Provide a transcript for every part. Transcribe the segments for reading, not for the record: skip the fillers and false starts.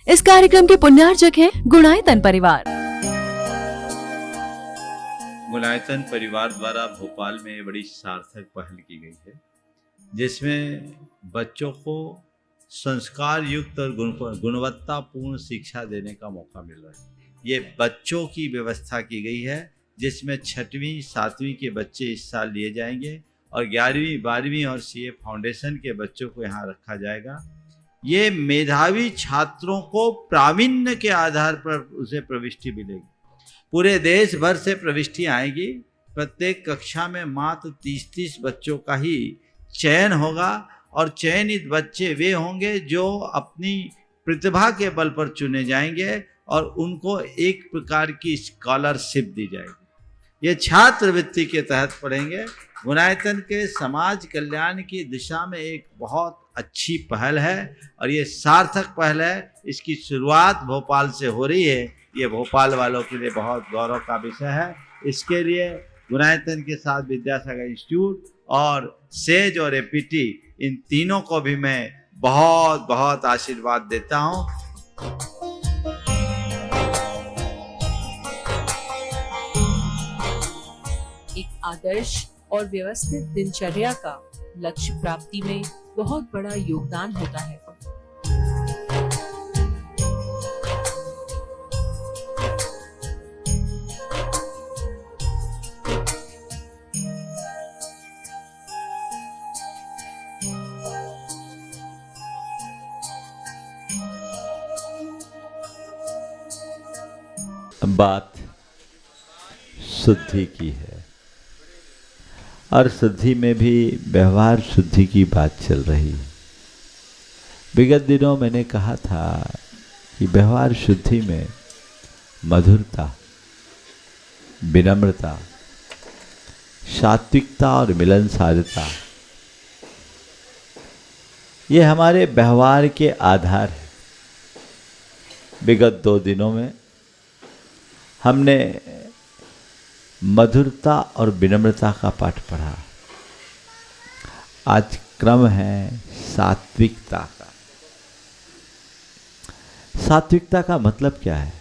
इस कार्यक्रम के पुण्यार्चक हैं गुणायतन परिवार। गुणायतन परिवार द्वारा भोपाल में बड़ी सार्थक पहल की गई है, जिसमें बच्चों को संस्कार युक्त और गुणवत्तापूर्ण शिक्षा देने का मौका मिल रहा है। ये बच्चों की व्यवस्था की गई है, जिसमें 6वीं 7वीं के बच्चे इस साल लिए जाएंगे और 11वीं 12वीं और सीए फाउंडेशन के बच्चों को यहाँ रखा जाएगा। ये मेधावी छात्रों को प्रावीण्य के आधार पर उसे प्रविष्टि मिलेगी। पूरे देश भर से प्रविष्टि आएगी। प्रत्येक कक्षा में मात्र 30-30 बच्चों का ही चयन होगा और चयनित बच्चे वे होंगे जो अपनी प्रतिभा के बल पर चुने जाएंगे और उनको एक प्रकार की स्कॉलरशिप दी जाएगी। ये छात्रवृत्ति के तहत पढ़ेंगे। गुणायतन के समाज कल्याण की दिशा में एक बहुत अच्छी पहल है और ये सार्थक पहल है। इसकी शुरुआत भोपाल से हो रही है। ये भोपाल वालों के लिए बहुत गौरव का विषय है। इसके लिए गुणायतन के साथ विद्यासागर इंस्टीट्यूट और सेज और एपीटी, इन तीनों को भी मैं बहुत बहुत आशीर्वाद देता हूँ। एक आदर्श और व्यवस्थित दिनचर्या का लक्ष्य प्राप्ति में बहुत बड़ा योगदान होता है। बात शुद्धि की है और शुद्धि में भी व्यवहार शुद्धि की बात चल रही है। विगत दिनों मैंने कहा था कि व्यवहार शुद्धि में मधुरता, विनम्रता, सात्विकता और मिलनसारता, ये हमारे व्यवहार के आधार हैं। विगत 2 दिनों में हमने मधुरता और विनम्रता का पाठ पढ़ा। आज क्रम है सात्विकता का। सात्विकता का मतलब क्या है?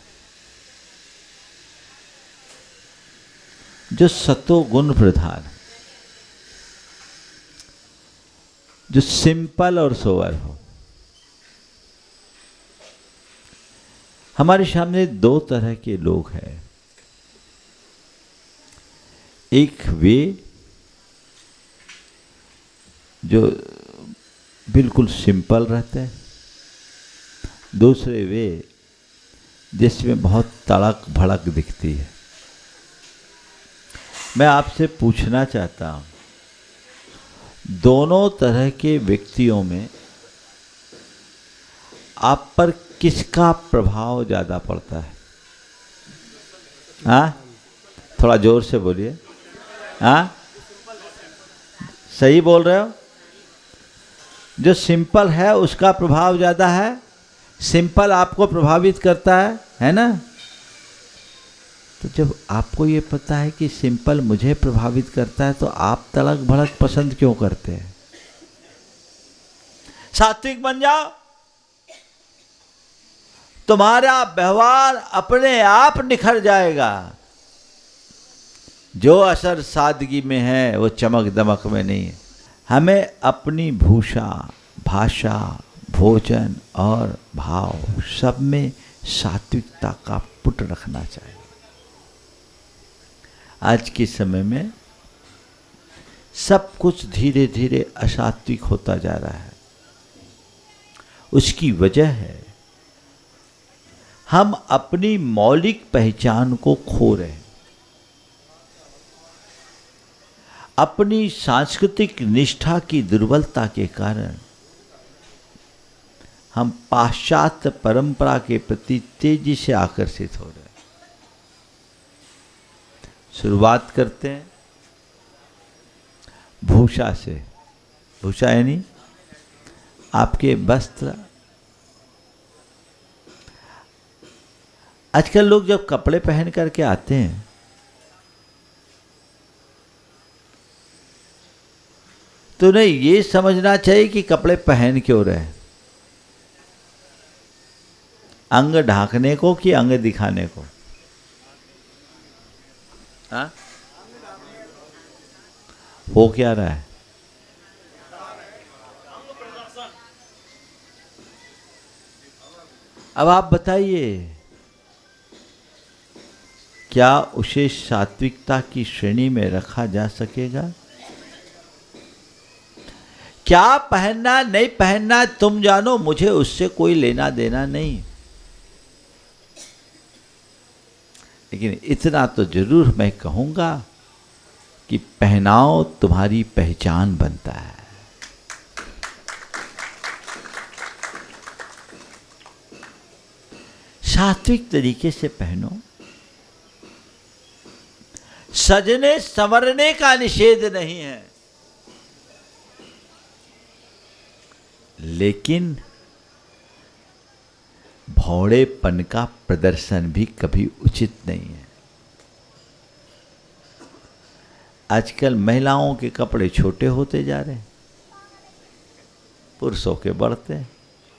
जो सतो गुण प्रधान, जो सिंपल और सोवर हो। हमारे सामने 2 तरह के लोग हैं। एक वे जो बिल्कुल सिंपल रहते हैं, दूसरे वे जिसमें बहुत तड़क भड़क दिखती है। मैं आपसे पूछना चाहता हूँ, दोनों तरह के व्यक्तियों में आप पर किसका प्रभाव ज़्यादा पड़ता है? हाँ, थोड़ा जोर से बोलिए। हाँ, सही बोल रहे हो? जो सिंपल है उसका प्रभाव ज़्यादा है। सिंपल आपको प्रभावित करता है ना? तो जब आपको ये पता है कि सिंपल मुझे प्रभावित करता है, तो आप तड़क भड़क पसंद क्यों करते हैं? सात्विक बन जाओ, तुम्हारा व्यवहार अपने आप निखर जाएगा। जो असर सादगी में है वो चमक दमक में नहीं है। हमें अपनी भूषा, भाषा, भोजन और भाव सब में सात्विकता का पुट रखना चाहिए। आज के समय में सब कुछ धीरे धीरे असात्विक होता जा रहा है। उसकी वजह है हम अपनी मौलिक पहचान को खो रहे हैं। अपनी सांस्कृतिक निष्ठा की दुर्बलता के कारण हम पाश्चात्य परंपरा के प्रति तेजी से आकर्षित हो रहे हैं। शुरुआत करते हैं भूषा से। भूषा यानी आपके वस्त्र। आजकल लोग जब कपड़े पहन करके आते हैं तो उन्हें ये समझना चाहिए कि कपड़े पहन क्यों रहे। अंग ढांकने को कि अंग दिखाने को? हाँ? हो क्या रहा है? अब आप बताइए, क्या उसे सात्विकता की श्रेणी में रखा जा सकेगा? क्या पहनना नहीं पहनना तुम जानो, मुझे उससे कोई लेना देना नहीं। लेकिन इतना तो जरूर मैं कहूंगा कि पहनाव तुम्हारी पहचान बनता है। सात्विक तरीके से पहनो। सजने संवरने का निषेध नहीं है, लेकिन भौड़ेपन का प्रदर्शन भी कभी उचित नहीं है। आजकल महिलाओं के कपड़े छोटे होते जा रहे हैं, पुरुषों के बढ़ते हैं।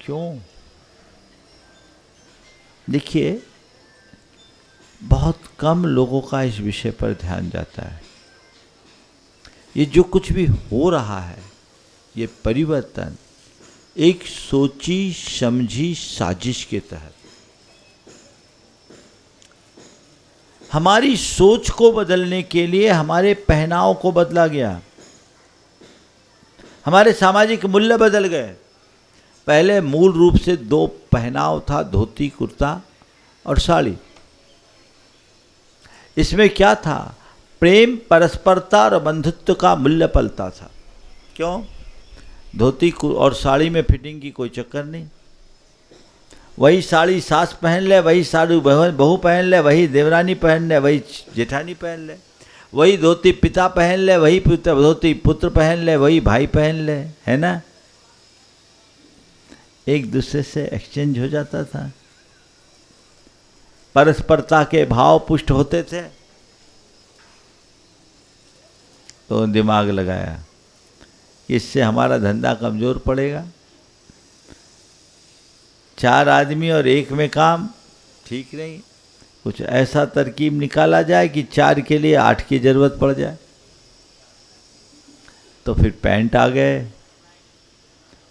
क्यों? देखिए, बहुत कम लोगों का इस विषय पर ध्यान जाता है। ये जो कुछ भी हो रहा है, ये परिवर्तन एक सोची समझी साजिश के तहत हमारी सोच को बदलने के लिए हमारे पहनाव को बदला गया, हमारे सामाजिक मूल्य बदल गए। पहले मूल रूप से दो पहनाव था, धोती कुर्ता और साड़ी। इसमें क्या था? प्रेम, परस्परता और बंधुत्व का मूल्य पलता था। क्यों? धोती और साड़ी में फिटिंग की कोई चक्कर नहीं। वही साड़ी सास पहन ले, वही साड़ी बहू पहन ले, वही देवरानी पहन ले, वही जेठानी पहन ले, वही धोती पिता पहन ले, वही धोती पुत्र पहन ले, वही भाई पहन ले, है ना? एक दूसरे से एक्सचेंज हो जाता था, परस्परता के भाव पुष्ट होते थे। तो दिमाग लगाया, इससे हमारा धंधा कमजोर पड़ेगा। 4 आदमी और एक में काम ठीक नहीं, कुछ ऐसा तरकीब निकाला जाए कि 4 के लिए 8 की जरूरत पड़ जाए। तो फिर पैंट आ गए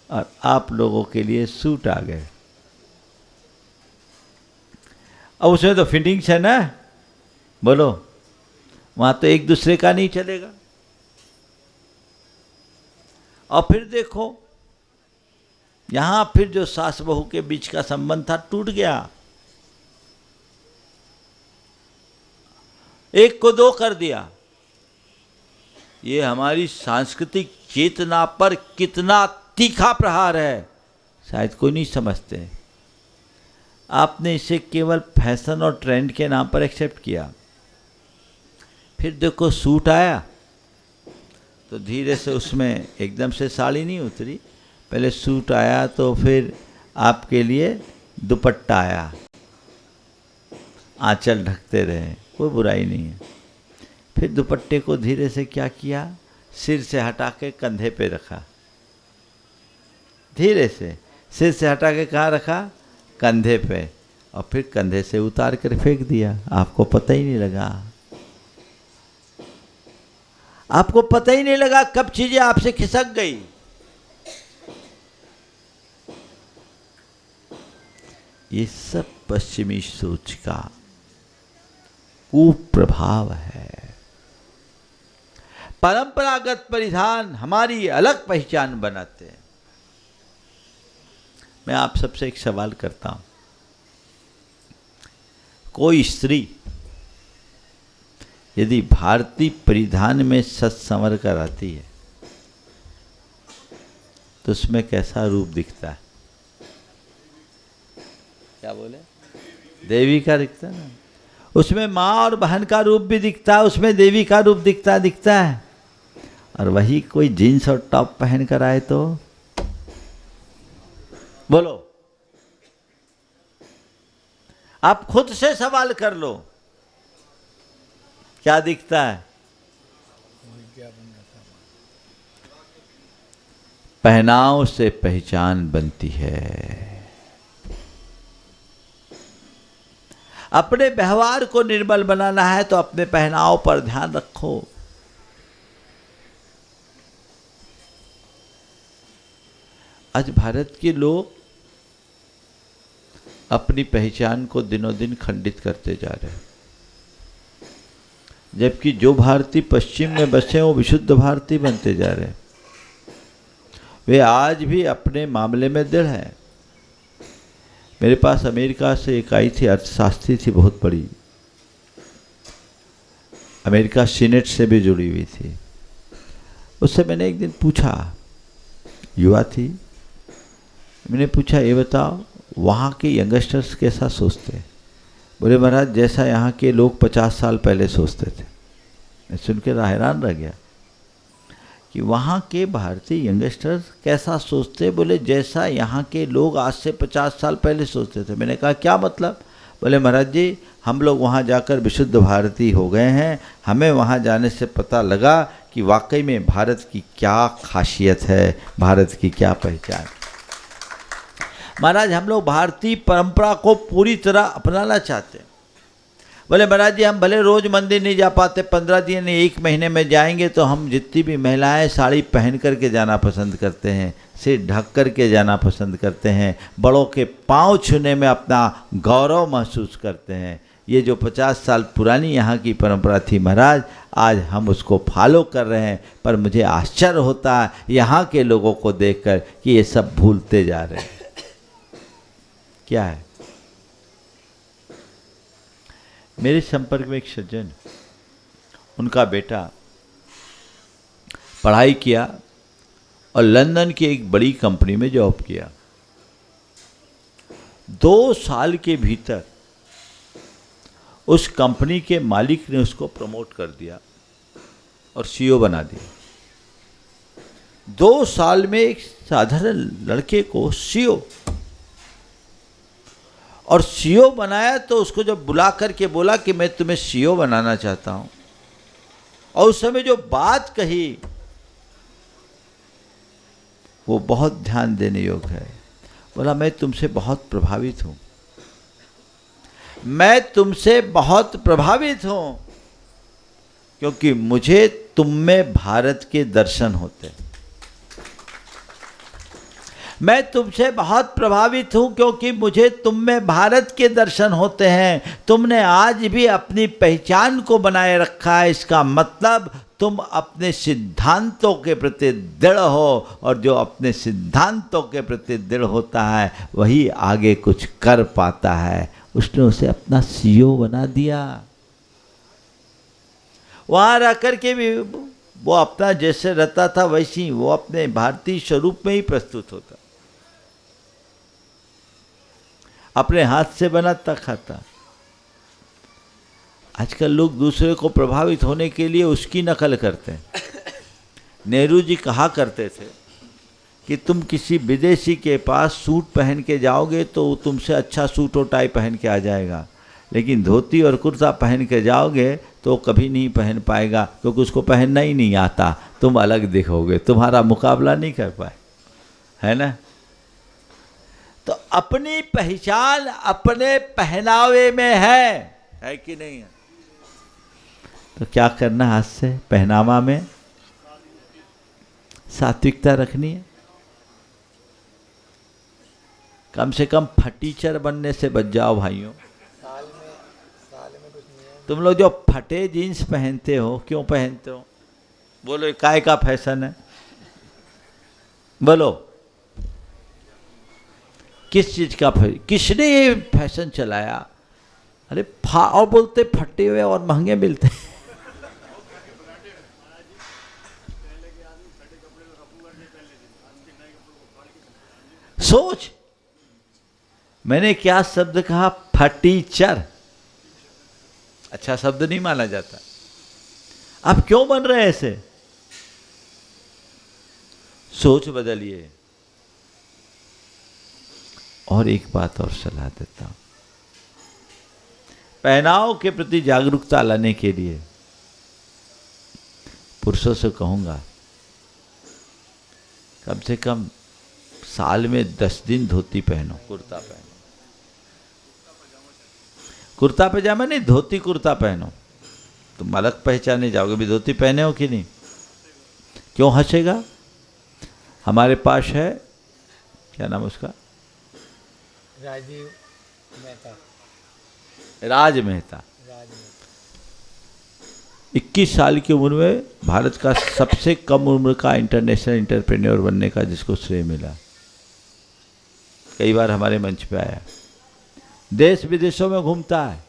और आप लोगों के लिए सूट आ गए। अब उसमें तो फिटिंग्स है ना, बोलो, वहां तो एक दूसरे का नहीं चलेगा। और फिर देखो, यहां फिर जो सास बहू के बीच का संबंध था टूट गया, एक को 2 कर दिया। ये हमारी सांस्कृतिक चेतना पर कितना तीखा प्रहार है, शायद कोई नहीं समझते। आपने इसे केवल फैशन और ट्रेंड के नाम पर एक्सेप्ट किया। फिर देखो सूट आया तो धीरे से उसमें एकदम से साड़ी नहीं उतरी, पहले सूट आया तो फिर आपके लिए दुपट्टा आया, आंचल ढकते रहे, कोई बुराई नहीं है। फिर दुपट्टे को धीरे से क्या किया, सिर से हटा के कंधे पे रखा, धीरे से सिर से हटा के कहाँ रखा, कंधे पे, और फिर कंधे से उतार कर फेंक दिया। आपको पता ही नहीं लगा, आपको पता ही नहीं लगा कब चीजें आपसे खिसक गई। ये सब पश्चिमी सोच का कुप्रभाव है। परंपरागत परिधान हमारी अलग पहचान बनाते हैं। मैं आप सबसे एक सवाल करता हूं, कोई स्त्री यदि भारतीय परिधान में सज संवर कर आती है तो उसमें कैसा रूप दिखता है? क्या बोले? देवी का दिखता है ना। उसमें माँ और बहन का रूप भी दिखता है, उसमें देवी का रूप दिखता है। और वही कोई जीन्स और टॉप पहन कर आए तो बोलो, आप खुद से सवाल कर लो, क्या दिखता है? पहनाव से पहचान बनती है। अपने व्यवहार को निर्मल बनाना है तो अपने पहनाव पर ध्यान रखो। आज भारत के लोग अपनी पहचान को दिनों दिन खंडित करते जा रहे हैं, जबकि जो भारतीय पश्चिम में बसे हैं वो विशुद्ध भारतीय बनते जा रहे हैं। वे आज भी अपने मामले में दृढ़ हैं। मेरे पास अमेरिका से एक आई थी, अर्थशास्त्री थी, बहुत बड़ी, अमेरिका सीनेट से भी जुड़ी हुई थी। उससे मैंने एक दिन पूछा, युवा थी, मैंने पूछा ये बताओ वहाँ के यंगस्टर्स कैसा सोचते हैं? बोले महाराज जैसा यहाँ के लोग 50 साल पहले सोचते थे। मैं सुन के हैरान रह गया कि वहाँ के भारतीय यंगस्टर्स कैसा सोचते। बोले जैसा यहाँ के लोग आज से 50 साल पहले सोचते थे। मैंने कहा क्या मतलब? बोले महाराज जी हम लोग वहाँ जाकर विशुद्ध भारतीय हो गए हैं। हमें वहाँ जाने से पता लगा कि वाकई में भारत की क्या खासियत है, भारत की क्या पहचान। महाराज हम लोग भारतीय परंपरा को पूरी तरह अपनाना चाहते हैं। बोले महाराज जी हम भले रोज़ मंदिर नहीं जा पाते, 15 दिन एक महीने में जाएंगे तो हम जितनी भी महिलाएं साड़ी पहन करके जाना पसंद करते हैं, सिर ढक करके जाना पसंद करते हैं, बड़ों के पांव छूने में अपना गौरव महसूस करते हैं। ये जो 50 साल पुरानी यहाँ की परंपरा थी महाराज, आज हम उसको फॉलो कर रहे हैं। पर मुझे आश्चर्य होता है यहाँ के लोगों को देखकर कि ये सब भूलते जा रहे हैं। क्या है? मेरे संपर्क में एक सज्जन, उनका बेटा पढ़ाई किया और लंदन की एक बड़ी कंपनी में जॉब किया। 2 साल के भीतर उस कंपनी के मालिक ने उसको प्रमोट कर दिया और सीईओ बना दिया। 2 साल में एक साधारण लड़के को सीईओ, और सीईओ बनाया तो उसको जब बुला करके बोला कि मैं तुम्हें सीईओ बनाना चाहता हूं, और उस समय जो बात कही वो बहुत ध्यान देने योग्य है। बोला मैं तुमसे बहुत प्रभावित हूं, मैं तुमसे बहुत प्रभावित हूं, क्योंकि मुझे तुम में भारत के दर्शन होते हैं। मैं तुमसे बहुत प्रभावित हूं क्योंकि मुझे तुम में भारत के दर्शन होते हैं। तुमने आज भी अपनी पहचान को बनाए रखा है, इसका मतलब तुम अपने सिद्धांतों के प्रति दृढ़ हो, और जो अपने सिद्धांतों के प्रति दृढ़ होता है वही आगे कुछ कर पाता है। उसने उसे अपना सीईओ बना दिया। वहां रह करके भी वो अपना जैसे रहता था वैसे ही वो अपने भारतीय स्वरूप में ही प्रस्तुत होता, अपने हाथ से बनाता खाता। आजकल लोग दूसरे को प्रभावित होने के लिए उसकी नकल करते हैं। नेहरू जी कहा करते थे कि तुम किसी विदेशी के पास सूट पहन के जाओगे तो तुमसे अच्छा सूट और टाई पहन के आ जाएगा, लेकिन धोती और कुर्ता पहन के जाओगे तो कभी नहीं पहन पाएगा, क्योंकि उसको पहनना ही नहीं आता। तुम अलग दिखोगे, तुम्हारा मुकाबला नहीं कर पाए, है ना। तो अपनी पहचान अपने पहनावे में है कि नहीं है? तो क्या करना, हाथ से पहनावा में सात्विकता रखनी है। कम से कम फटीचर बनने से बच जाओ भाइयों। तुम लोग जो फटे जीन्स पहनते हो, क्यों पहनते हो? बोलो काय का फैशन है? बोलो किस चीज का फैशन? किसने ये फैशन चलाया? अरे और बोलते फटे हुए और महंगे मिलते हैं। सोच, मैंने क्या शब्द कहा? फटीचर। अच्छा शब्द नहीं माना जाता। आप क्यों बन रहे हैं ऐसे? सोच बदलिए। और एक बात और सलाह देता हूं, पहनाव के प्रति जागरूकता लाने के लिए पुरुषों से कहूंगा कम से कम साल में 10 दिन धोती पहनो, कुर्ता पहनो। कुर्ता पैजामा नहीं, धोती कुर्ता पहनो, तुम अलग पहचाने जाओगे भी धोती पहने हो कि नहीं। क्यों हंसेगा? हमारे पास है, क्या नाम उसका, राजीव मेहता, राज मेहता। 21 साल की उम्र में भारत का सबसे कम उम्र का इंटरनेशनल एंटरप्रेन्योर बनने का जिसको श्रेय मिला। कई बार हमारे मंच पे आया, देश विदेशों में घूमता है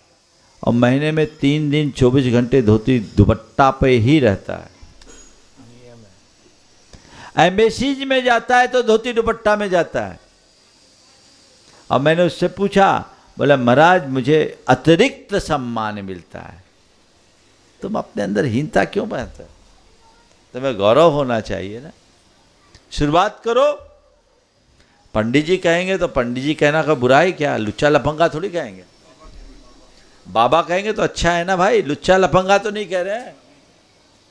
और महीने में 3 दिन 24 घंटे धोती दुपट्टा पे ही रहता है। एम्बेसीज में जाता है तो धोती दुपट्टा में जाता है। और मैंने उससे पूछा, बोला महाराज मुझे अतिरिक्त सम्मान मिलता है। तुम अपने अंदर हीनता क्यों बहते हो? तुम्हें गौरव होना चाहिए ना। शुरुआत करो। पंडित जी कहेंगे तो पंडित जी कहना का बुरा है क्या? लुच्चा लफंगा थोड़ी कहेंगे। बाबा कहेंगे तो अच्छा है ना भाई, लुच्चा लफंगा तो नहीं कह रहे हैं,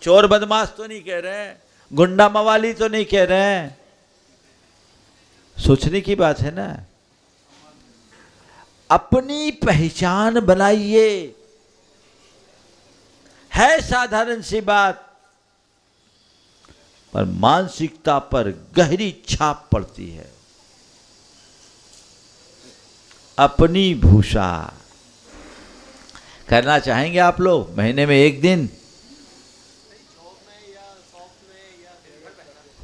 चोर बदमाश तो नहीं कह रहे हैं, गुंडा मवाली तो नहीं कह रहे हैं। सोचने की बात है ना। अपनी पहचान बनाइए, है साधारण सी बात, पर मानसिकता पर गहरी छाप पड़ती है। अपनी भूषा करना चाहेंगे आप लोग? महीने में 1 दिन,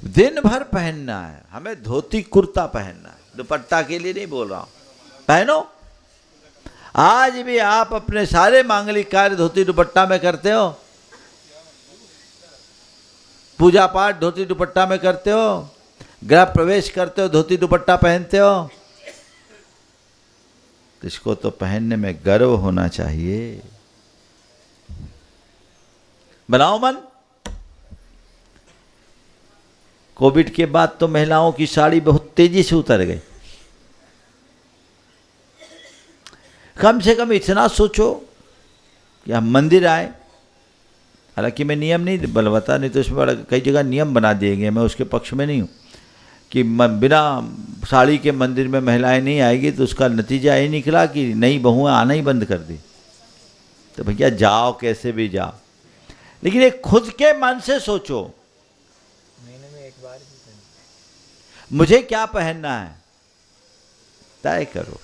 दिन भर पहनना है। हमें धोती कुर्ता पहनना है, दुपट्टा के लिए नहीं बोल रहा हूं, पहनो। आज भी आप अपने सारे मांगलिक कार्य धोती दुपट्टा में करते हो, पूजा पाठ धोती दुपट्टा में करते हो, गृह प्रवेश करते हो धोती दुपट्टा पहनते हो। इसको तो पहनने में गर्व होना चाहिए। बनाओ मन। कोविड के बाद तो महिलाओं की साड़ी बहुत तेजी से उतर गई। कम से कम इतना सोचो कि हम मंदिर आए, हालांकि मैं नियम नहीं बलवाता, नहीं तो इसमें बड़ा कई जगह नियम बना दिए गए, मैं उसके पक्ष में नहीं हूँ कि बिना साड़ी के मंदिर में महिलाएं नहीं आएगी, तो उसका नतीजा ये निकला कि नई बहुएं आना ही बंद कर दी। तो भैया जाओ, कैसे भी जाओ, लेकिन एक खुद के मन से सोचो, महीने में 1 बार भी पहनो। मुझे क्या पहनना है, तय करो।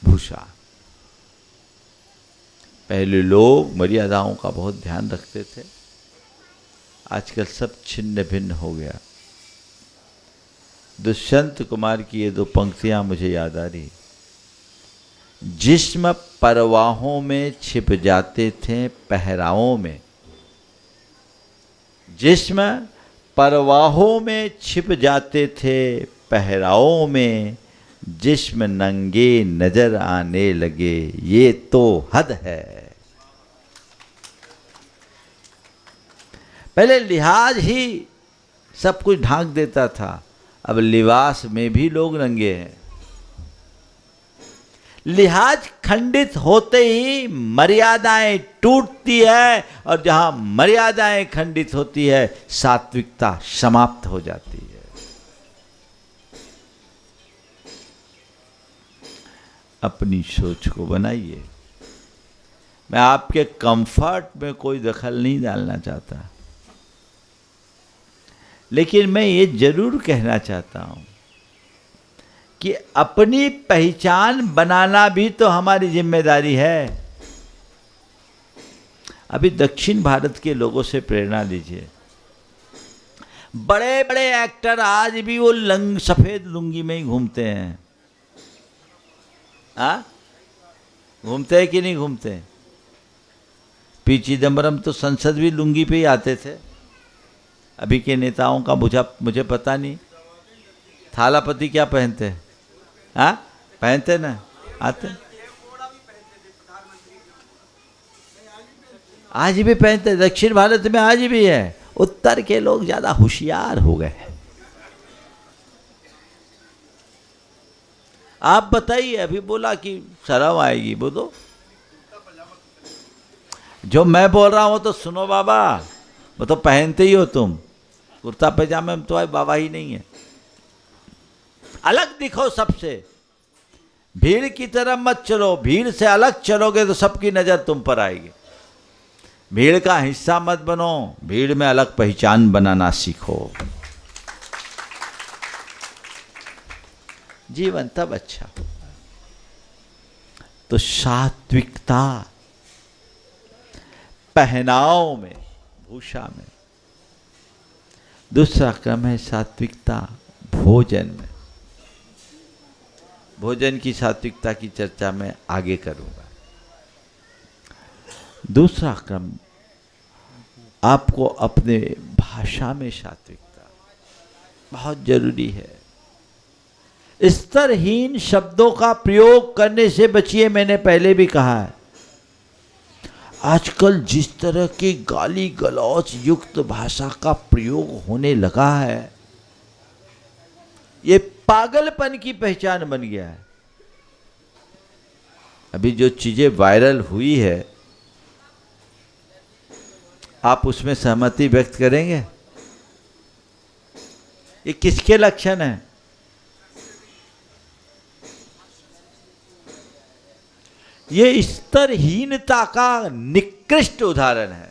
भूषा। पहले लोग मर्यादाओं का बहुत ध्यान रखते थे, आजकल सब छिन्न भिन्न हो गया। दुष्यंत कुमार की ये 2 पंक्तियां मुझे याद आ रही। जिस्म परवाहों में छिप जाते थे पहरावों में, जिस्म परवाहों में छिप जाते थे पहरावों में, जिस्म नंगे नजर आने लगे, ये तो हद है। पहले लिहाज ही सब कुछ ढांक देता था, अब लिबास में भी लोग नंगे हैं। लिहाज खंडित होते ही मर्यादाएं टूटती है, और जहां मर्यादाएं खंडित होती है सात्विकता समाप्त हो जाती है। अपनी सोच को बनाइए। मैं आपके कंफर्ट में कोई दखल नहीं डालना चाहता, लेकिन मैं ये जरूर कहना चाहता हूं कि अपनी पहचान बनाना भी तो हमारी जिम्मेदारी है। अभी दक्षिण भारत के लोगों से प्रेरणा लीजिए। बड़े बड़े एक्टर आज भी वो सफेद लुंगी में ही घूमते हैं। घूमते हैं कि नहीं घूमते? पी चिदम्बरम तो संसद भी लुंगी पे ही आते थे। अभी के नेताओं का मुझे पता नहीं। थालापति क्या पहनते हैं? पहनते ना, आते आज भी पहनते। दक्षिण भारत में आज भी है। उत्तर के लोग ज्यादा होशियार हो गए। आप बताइए, अभी बोला कि शर्म आएगी, बोलो। जो मैं बोल रहा हूं तो सुनो बाबा, वो तो पहनते ही हो तुम। कुर्ता पैजामे में तो बाबा ही नहीं है। अलग दिखो सबसे, भीड़ की तरह मत चलो, भीड़ से अलग चलोगे तो सबकी नजर तुम पर आएगी। भीड़ का हिस्सा मत बनो, भीड़ में अलग पहचान बनाना सीखो। जीवन तब अच्छा होगा। तो सात्विकता पहनाव में, भूषा में। दूसरा क्रम है सात्विकता भोजन में। भोजन की सात्विकता की चर्चा मैं आगे करूंगा। दूसरा क्रम, आपको अपने भाषा में सात्विकता बहुत जरूरी है। स्तरहीन शब्दों का प्रयोग करने से बचिए। मैंने पहले भी कहा है, आजकल जिस तरह की गाली गलौज युक्त भाषा का प्रयोग होने लगा है, ये पागलपन की पहचान बन गया है। अभी जो चीजें वायरल हुई है, आप उसमें सहमति व्यक्त करेंगे? ये किसके लक्षण हैं? ये स्तरहीनता का निकृष्ट उदाहरण है।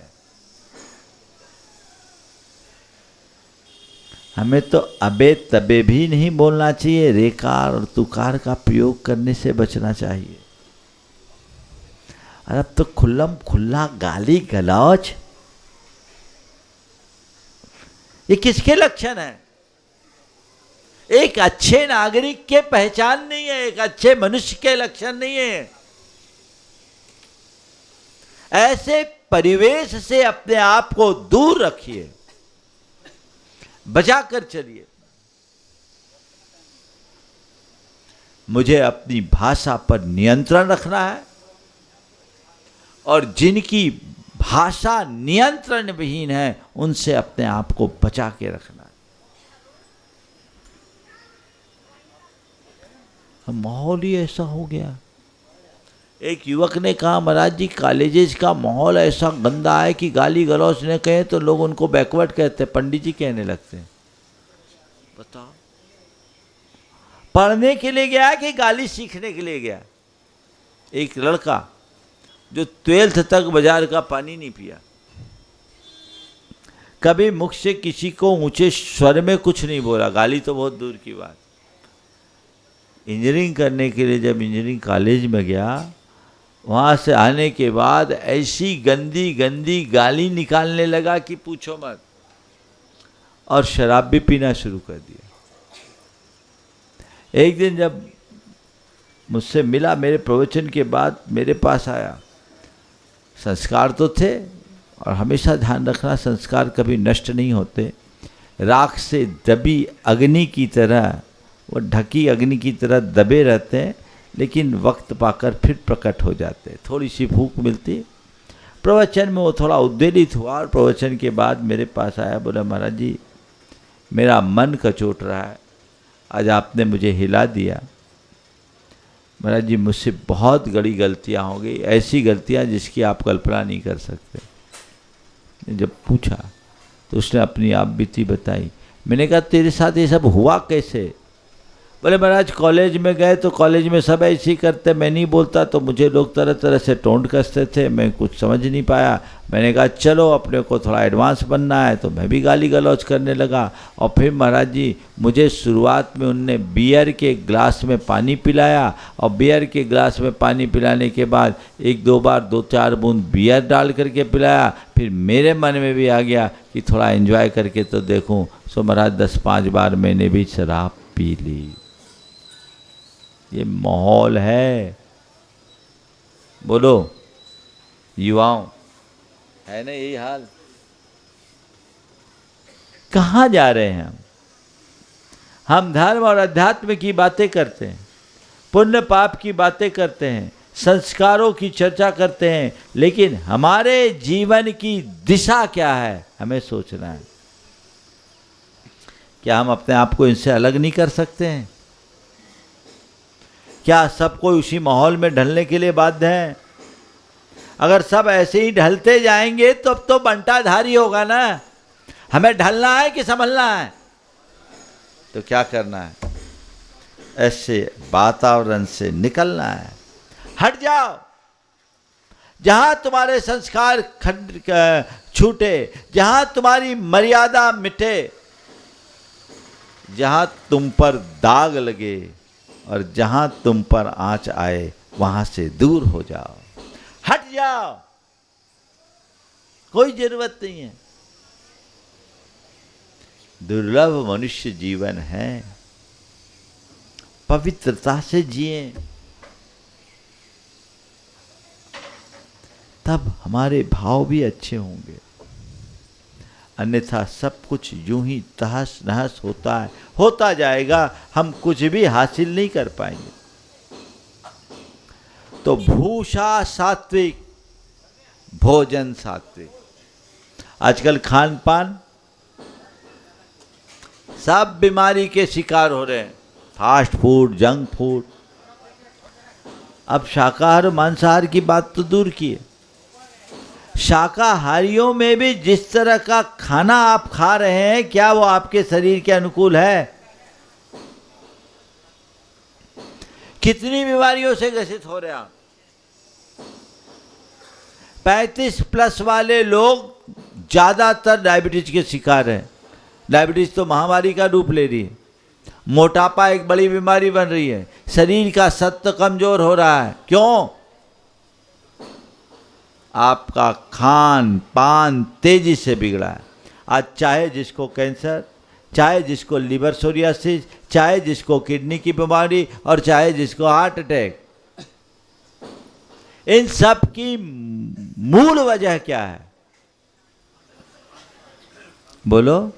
हमें तो अबे तबे भी नहीं बोलना चाहिए, रेकार और तुकार का प्रयोग करने से बचना चाहिए। और अब तो खुल्लम खुल्ला गाली गलौज, ये किसके लक्षण है? एक अच्छे नागरिक के पहचान नहीं है, एक अच्छे मनुष्य के लक्षण नहीं है। ऐसे परिवेश से अपने आप को दूर रखिए, बचा कर चलिए। मुझे अपनी भाषा पर नियंत्रण रखना है, और जिनकी भाषा नियंत्रण विहीन है उनसे अपने आप को बचा के रखना है। माहौल ही ऐसा हो गया। एक युवक ने कहा, महाराज जी कॉलेजेस का माहौल ऐसा गंदा है कि गाली गलौज ने कहे तो लोग उनको बैकवर्ड कहते हैं, पंडित जी कहने लगते हैं। बताओ, पढ़ने के लिए गया कि गाली सीखने के लिए गया? एक लड़का जो 12th तक बाजार का पानी नहीं पिया, कभी मुख से किसी को ऊंचे स्वर में कुछ नहीं बोला, गाली तो बहुत दूर की बात। इंजीनियरिंग करने के लिए जब इंजीनियरिंग कॉलेज में गया, वहाँ से आने के बाद ऐसी गंदी गंदी गाली निकालने लगा कि पूछो मत, और शराब भी पीना शुरू कर दिया। एक दिन जब मुझसे मिला, मेरे प्रवचन के बाद मेरे पास आया। संस्कार तो थे, और हमेशा ध्यान रखना संस्कार कभी नष्ट नहीं होते। राख से दबी अग्नि की तरह, वो ढकी अग्नि की तरह दबे रहते हैं, लेकिन वक्त पाकर फिर प्रकट हो जाते। थोड़ी सी भूख मिलती। प्रवचन में वो थोड़ा उद्वेलित हुआ, और प्रवचन के बाद मेरे पास आया, बोला, महाराज जी मेरा मन कचोट रहा है, आज आपने मुझे हिला दिया। महाराज जी मुझसे बहुत बड़ी गलतियाँ हो गई, ऐसी गलतियाँ जिसकी आप कल्पना नहीं कर सकते। जब पूछा तो उसने अपनी आप बीती बताई। मैंने कहा, तेरे साथ ये सब हुआ कैसे? बोले, महाराज कॉलेज में गए तो कॉलेज में सब ऐसे ही करते, मैं नहीं बोलता तो मुझे लोग तरह तरह से टोंट कसते थे, मैं कुछ समझ नहीं पाया। मैंने कहा चलो अपने को थोड़ा एडवांस बनना है, तो मैं भी गाली गलौज करने लगा। और फिर महाराज जी मुझे शुरुआत में उनने बियर के ग्लास में पानी पिलाया, और बियर के ग्लास में पानी पिलाने के बाद 1-2 बार 2-4 बूंद बियर डाल करके पिलाया। फिर मेरे मन में भी आ गया कि थोड़ा एंजॉय करके तो देखूं। सो महाराज 10-5 बार मैंने भी शराब पी ली। ये माहौल है, बोलो युवाओं, है ना यही हाल? कहाँ जा रहे हैं हम धर्म और अध्यात्म की बातें करते हैं, पुण्य पाप की बातें करते हैं, संस्कारों की चर्चा करते हैं, लेकिन हमारे जीवन की दिशा क्या है हमें सोचना है। क्या हम अपने आप को इनसे अलग नहीं कर सकते हैं? क्या सब कोई उसी माहौल में ढलने के लिए बाध्य है? अगर सब ऐसे ही ढलते जाएंगे तो अब तो बंटाधारी होगा ना। हमें ढलना है कि संभलना है? तो क्या करना है? ऐसे वातावरण से निकलना है। हट जाओ, जहां तुम्हारे संस्कार छूटे, जहां तुम्हारी मर्यादा मिटे, जहां तुम पर दाग लगे और जहां तुम पर आंच आए, वहां से दूर हो जाओ, हट जाओ, कोई जरूरत नहीं है। दुर्लभ मनुष्य जीवन है, पवित्रता से जिए, तब हमारे भाव भी अच्छे होंगे। अन्यथा सब कुछ यूं ही तहस नहस होता जाएगा, हम कुछ भी हासिल नहीं कर पाएंगे। तो भूषा सात्विक, भोजन सात्विक। आजकल खान पान सब बीमारी के शिकार हो रहे हैं, फास्ट फूड, जंक फूड। अब शाकाहार मांसाहार की बात तो दूर की है, शाकाहारियों में भी जिस तरह का खाना आप खा रहे हैं, क्या वो आपके शरीर के अनुकूल है? कितनी बीमारियों से ग्रसित हो रहे हैं आप। 35 प्लस वाले लोग ज्यादातर डायबिटीज के शिकार हैं। डायबिटीज तो महामारी का रूप ले रही है, मोटापा एक बड़ी बीमारी बन रही है, शरीर का सत्व कमजोर हो रहा है। क्यों? आपका खान पान तेजी से बिगड़ा है। आज चाहे जिसको कैंसर, चाहे जिसको लिवर सोरियासिस, चाहे जिसको किडनी की बीमारी और चाहे जिसको हार्ट अटैक, इन सब की मूल वजह क्या है? बोलो।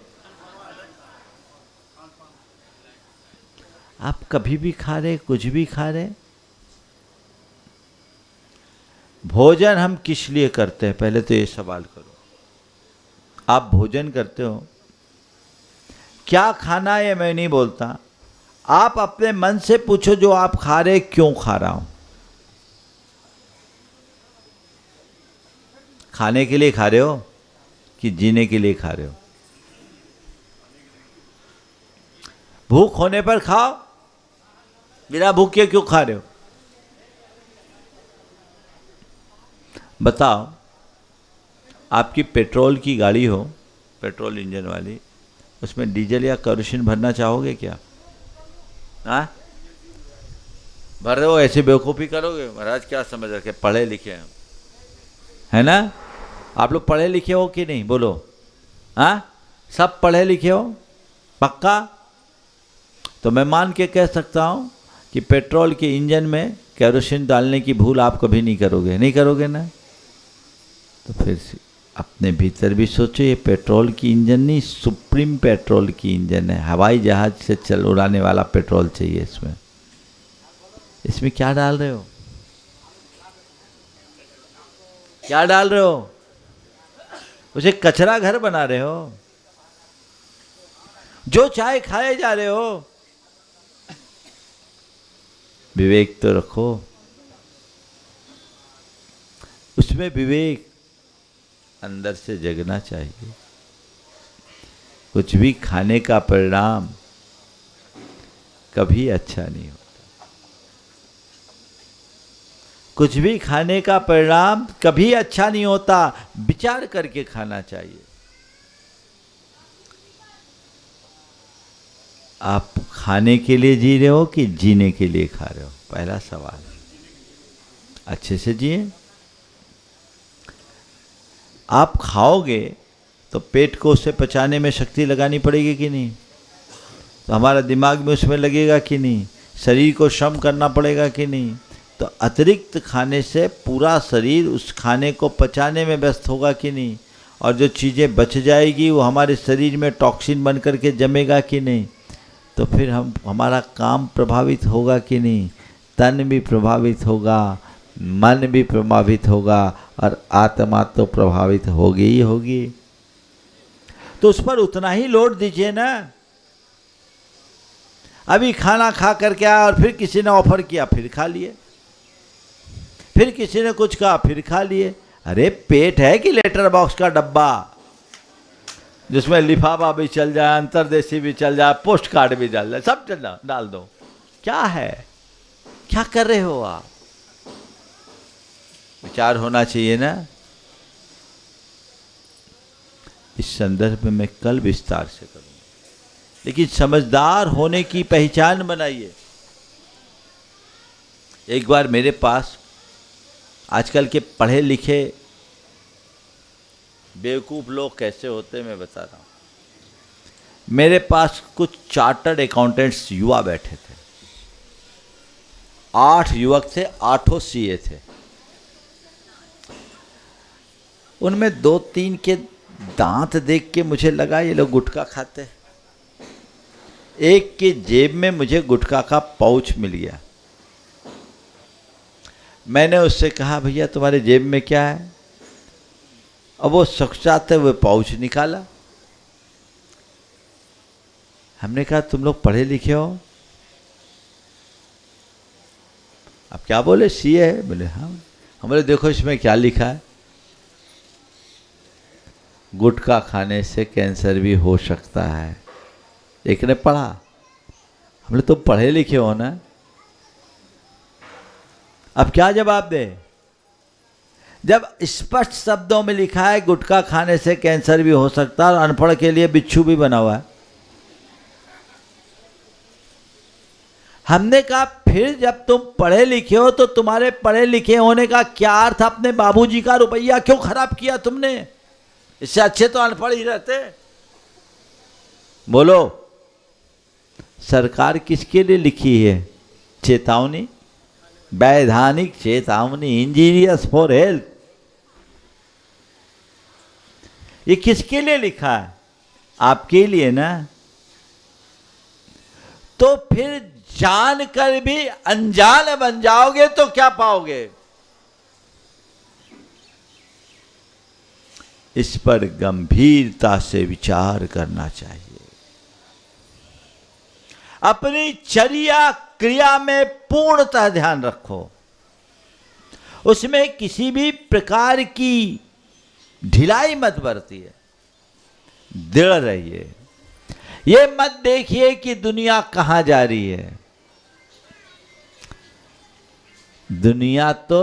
आप कभी भी खा रहे, कुछ भी खा रहे। भोजन हम किस लिए करते हैं? पहले तो ये सवाल करो। आप भोजन करते हो, क्या खाना है? मैं नहीं बोलता, आप अपने मन से पूछो जो आप खा रहे क्यों खा रहा हूं? खाने के लिए खा रहे हो कि जीने के लिए खा रहे हो? भूख होने पर खाओ, बिना भूखे क्यों खा रहे हो? बताओ, आपकी पेट्रोल की गाड़ी हो, पेट्रोल इंजन वाली, उसमें डीजल या केरोसिन भरना चाहोगे क्या? हाँ, भर रहे हो, ऐसे बेवकूफ़ी करोगे? महाराज क्या समझ रखे, पढ़े लिखे हैं, है ना? आप लोग पढ़े लिखे हो कि नहीं? बोलो। हाँ, सब पढ़े लिखे हो पक्का? तो मैं मान के कह सकता हूँ कि पेट्रोल के इंजन में केरोसिन डालने की भूल आप कभी नहीं करोगे। नहीं करोगे ना? तो फिर अपने भीतर भी सोचो, ये पेट्रोल की इंजन नहीं, सुप्रीम पेट्रोल की इंजन है। हवाई जहाज से उड़ाने वाला पेट्रोल चाहिए इसमें। इसमें क्या डाल रहे हो? क्या डाल रहे हो? उसे कचरा घर बना रहे हो, जो चाहे खाए जा रहे हो। विवेक तो रखो, उसमें विवेक अंदर से जगना चाहिए। कुछ भी खाने का परिणाम कभी अच्छा नहीं होता। कुछ भी खाने का परिणाम कभी अच्छा नहीं होता। विचार करके खाना चाहिए। आप खाने के लिए जी रहे हो कि जीने के लिए खा रहे हो? पहला सवाल। अच्छे से जिए। आप खाओगे तो पेट को उसे पचाने में शक्ति लगानी पड़ेगी कि नहीं? तो हमारा दिमाग में उसमें लगेगा कि नहीं? शरीर को श्रम करना पड़ेगा कि नहीं? तो अतिरिक्त खाने से पूरा शरीर उस खाने को पचाने में व्यस्त होगा कि नहीं? और जो चीज़ें बच जाएगी वो हमारे शरीर में टॉक्सिन बन करके जमेगा कि नहीं? तो फिर हमारा काम प्रभावित होगा कि नहीं? तन भी प्रभावित होगा, मन भी प्रभावित होगा और आत्मा तो प्रभावित होगी ही होगी। तो उस पर उतना ही लोड दीजिए ना। अभी खाना खा करके आया और फिर किसी ने ऑफर किया, फिर खा लिए। फिर किसी ने कुछ कहा, फिर खा लिए। अरे पेट है कि लेटर बॉक्स का डब्बा जिसमें लिफाफा भी चल जाए, अंतर्देशी भी चल जाए, पोस्ट कार्ड भी डाल जाए, सब डाल दो। क्या है, क्या कर रहे हो आप? विचार होना चाहिए ना। इस संदर्भ में मैं कल विस्तार से करूंगा, लेकिन समझदार होने की पहचान बनाइए। एक बार मेरे पास आजकल के पढ़े लिखे बेवकूफ लोग कैसे होते मैं बता रहा हूं। मेरे पास कुछ चार्टर्ड अकाउंटेंट्स युवा बैठे थे, 8 युवक थे, 8 सीए थे। उनमें 2-3 के दांत देख के मुझे लगा ये लोग गुटखा खाते। एक के जेब में मुझे गुटखा का पाउच मिल गया। मैंने उससे कहा भैया तुम्हारे जेब में क्या है? अब वो सख्चाते हुए पाउच निकाला। हमने कहा तुम लोग पढ़े लिखे हो? अब क्या बोले? सीए है। बोले हाँ। हम बोले देखो इसमें क्या लिखा है, गुटखा खाने से कैंसर भी हो सकता है। एक ने पढ़ा, हम लोग तुम पढ़े लिखे हो ना। अब क्या जवाब दे? जब स्पष्ट शब्दों में लिखा है गुटखा खाने से कैंसर भी हो सकता है और अनपढ़ के लिए बिच्छू भी बना हुआ है। हमने कहा फिर जब तुम पढ़े लिखे हो तो तुम्हारे पढ़े लिखे होने का क्या अर्थ? अपने बाबूजी का रुपया क्यों खराब किया तुमने? इससे अच्छे तो अनपढ़ ही रहते। बोलो, सरकार किसके लिए लिखी है चेतावनी? वैधानिक चेतावनी, इंजीनियर्स फॉर हेल्थ। ये किसके लिए लिखा है? आपके लिए ना। तो फिर जानकर भी अनजान बन जाओगे तो क्या पाओगे? इस पर गंभीरता से विचार करना चाहिए। अपनी चर्या क्रिया में पूर्णतः ध्यान रखो, उसमें किसी भी प्रकार की ढिलाई मत बरतिए, दृढ़ रहिए। ये मत देखिए कि दुनिया कहां जा रही है। दुनिया तो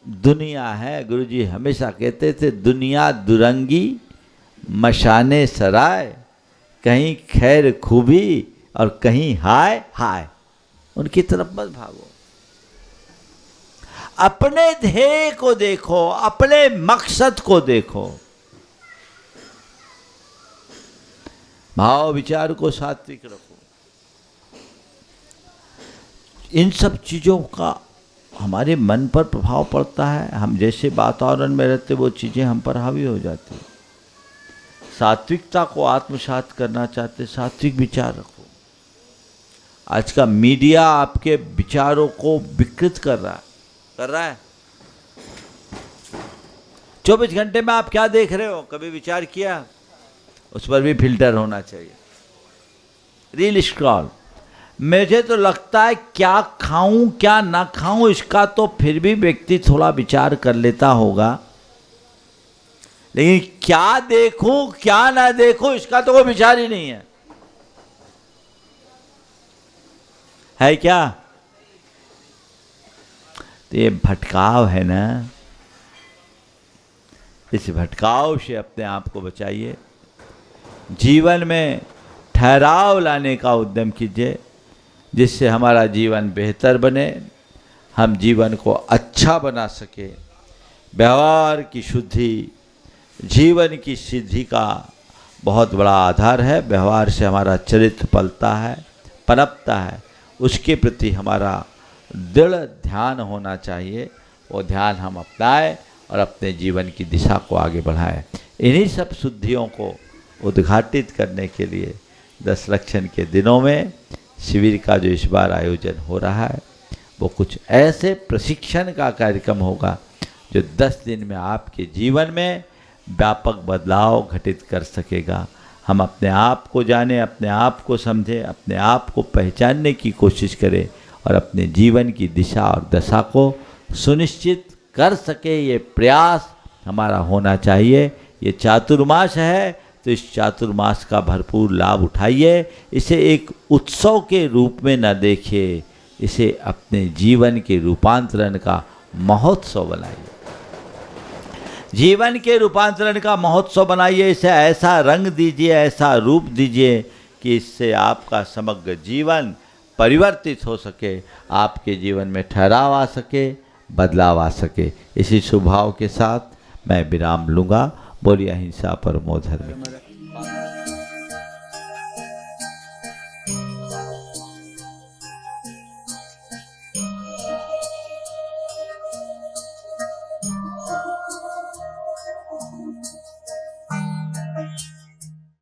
दुनिया है। गुरुजी हमेशा कहते थे दुनिया दुरंगी मशाने सराय, कहीं खैर खूबी और कहीं हाय हाय। उनकी तरफ मत भागो, अपने ध्येय को देखो, अपने मकसद को देखो। भाव विचार को सात्विक रखो। इन सब चीजों का हमारे मन पर प्रभाव पड़ता है। हम जैसे वातावरण में रहते वो चीजें हम पर हावी हो जाती। सात्विकता को आत्मसात करना चाहते, सात्विक विचार रखो। आज का मीडिया आपके विचारों को विकृत कर रहा है। 24 घंटे में आप क्या देख रहे हो, कभी विचार किया? उस पर भी फिल्टर होना चाहिए। रील स्क्रॉल, मुझे तो लगता है क्या खाऊं क्या ना खाऊं इसका तो फिर भी व्यक्ति थोड़ा विचार कर लेता होगा, लेकिन क्या देखूं क्या ना देखूं इसका तो कोई विचार ही नहीं है क्या? तो ये भटकाव है ना, इस भटकाव से अपने आप को बचाइए। जीवन में ठहराव लाने का उद्यम कीजिए, जिससे हमारा जीवन बेहतर बने, हम जीवन को अच्छा बना सके। व्यवहार की शुद्धि जीवन की सिद्धि का बहुत बड़ा आधार है। व्यवहार से हमारा चरित्र पलता है, पनपता है। उसके प्रति हमारा दृढ़ ध्यान होना चाहिए। वो ध्यान हम अपनाएं और अपने जीवन की दिशा को आगे बढ़ाएं। इन्हीं सब शुद्धियों को उद्घाटित करने के लिए 10 लक्षण के दिनों में शिविर का जो इस बार आयोजन हो रहा है वो कुछ ऐसे प्रशिक्षण का कार्यक्रम होगा जो 10 दिन में आपके जीवन में व्यापक बदलाव घटित कर सकेगा। हम अपने आप को जानें, अपने आप को समझें, अपने आप को पहचानने की कोशिश करें और अपने जीवन की दिशा और दशा को सुनिश्चित कर सके। ये प्रयास हमारा होना चाहिए। ये चातुर्मास है, तो इस चातुर्मास का भरपूर लाभ उठाइए। इसे एक उत्सव के रूप में न देखिए, इसे अपने जीवन के रूपांतरण का महोत्सव बनाइए। जीवन के रूपांतरण का महोत्सव बनाइए, इसे ऐसा रंग दीजिए, ऐसा रूप दीजिए कि इससे आपका समग्र जीवन परिवर्तित हो सके, आपके जीवन में ठहराव आ सके, बदलाव आ सके। इसी स्वभाव के साथ मैं विराम लूँगा। बोलिए अहिंसा परमो धर्म।